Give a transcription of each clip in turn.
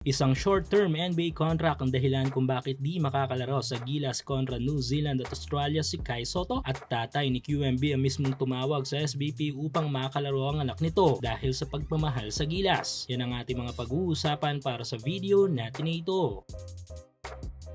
Isang short-term NBA contract ang dahilan kung bakit di makakalaro sa Gilas kontra New Zealand at Australia si Kai Sotto at tatay ni QMB ang mismong tumawag sa SBP upang makalaro ang anak nito dahil sa pagmamahal sa Gilas. Yan ang ating mga pag-uusapan para sa video natin ito.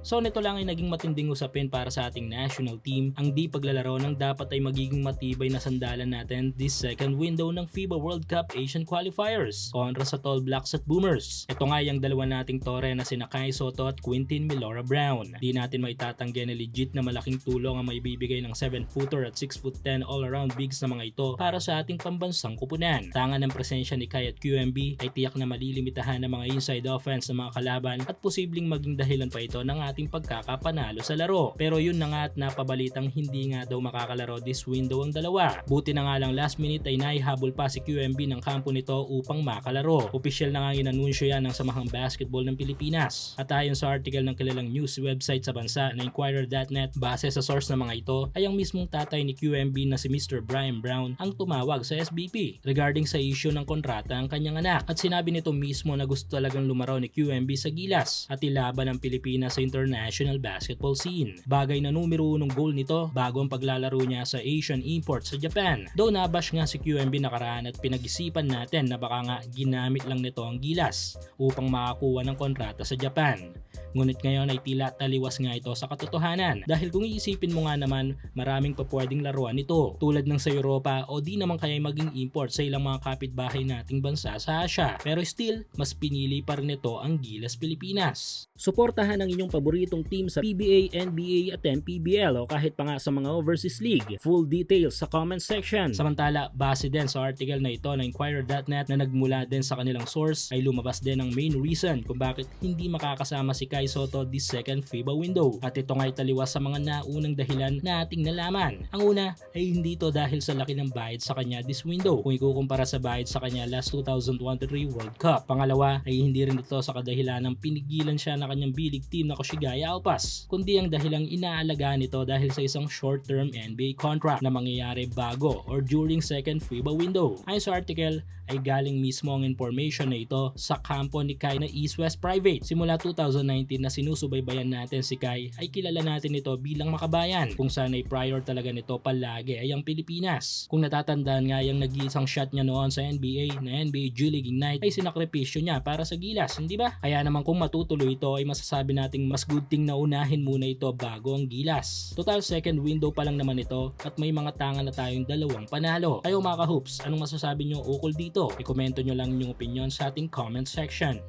So nito lang ay naging matinding usapin para sa ating national team ang di paglalaro ng dapat ay magiging matibay na sandalan natin this second window ng FIBA World Cup Asian Qualifiers kontra sa Tall Blacks at Boomers. Ito nga yung dalawa nating tore na sina Kai Sotto at Quintin Milora Brown. Di natin maitatanggi na legit na malaking tulong ang maibibigay ng 7-footer at 6'10" all-around bigs na mga ito para sa ating pambansang kupunan. Tangan ng presensya ni Kai at QMB ay tiyak na malilimitahan ng mga inside offense ng mga kalaban at posibleng maging dahilan pa ito ng ating pagkakapanalo sa laro. Pero yun na nga at napabalitang hindi nga daw makakalaro this window ang dalawa. Buti na nga lang last minute ay naihabol pa si QMB ng kampo nito upang makalaro. Opisyal na nga inanunsyo yan ng Samahang Basketball ng Pilipinas. At ayon sa article ng kilalang news website sa bansa na Inquirer.net, base sa source ng mga ito ay ang mismong tatay ni QMB na si Mr. Brian Brown ang tumawag sa SBP regarding sa issue ng kontrata ng kanyang anak. At sinabi nito mismo na gusto talagang lumaro ni QMB sa Gilas at ilaban ng Pilipinas sa international basketball scene. Bagay na numero 1 goal nito bago ang paglalaro niya sa Asian Imports sa Japan. Though nabash nga si QMB nakaraan at pinag-isipan natin na baka nga ginamit lang nito ang Gilas upang makakuha ng kontrata sa Japan. Ngunit ngayon ay tila taliwas nga ito sa katotohanan dahil kung iisipin mo nga naman maraming pa pwedeng laruan ito tulad ng sa Europa o di naman kaya maging import sa ilang mga kapitbahay nating bansa sa Asia. Pero still, mas pinili pa rin ito ang Gilas Pilipinas. Suportahan ang inyong paboritong team sa PBA, NBA at MPBL o kahit pa nga sa mga overseas league. Full details sa comment section. Samantala, base din sa article na ito na Inquirer.net na nagmula din sa kanilang source ay lumabas din ang main reason kung bakit hindi makakasama si Kai Sotto this second FIBA window. At ito nga ay taliwas sa mga naunang dahilan na ating nalaman. Ang una ay hindi ito dahil sa laki ng bayad sa kanya this window kung ikukumpara sa bayad sa kanya last 2023 World Cup. Pangalawa ay hindi rin ito sa kadahilan ng pinigilan siya na kanyang bilig team na Koshigaya Alpas, kundi ang dahilang inaalagaan nito dahil sa isang short-term NBA contract na mangyayari bago or during second FIBA window. Ayon sa article ay galing mismo ang information na ito sa kampo ni Kai na East West Private. Simula 2019 na sinusubaybayan natin si Kai ay kilala natin ito bilang makabayan kung saan ay prior talaga nito palagi ay ang Pilipinas. Kung natatandaan nga yung nag-iisang shot niya noon sa NBA na NBA G League Ignite ay sinakripisyo niya para sa Gilas, hindi ba? Kaya naman kung matutuloy ito ay masasabi nating mas good thing na unahin muna ito bago ang Gilas. Total second window pa lang naman ito at may mga tanga na tayong dalawang panalo. Kayo mga ka-hoops, anong masasabi nyo ukol dito? I-komento nyo lang yung opinion sa ating comment section.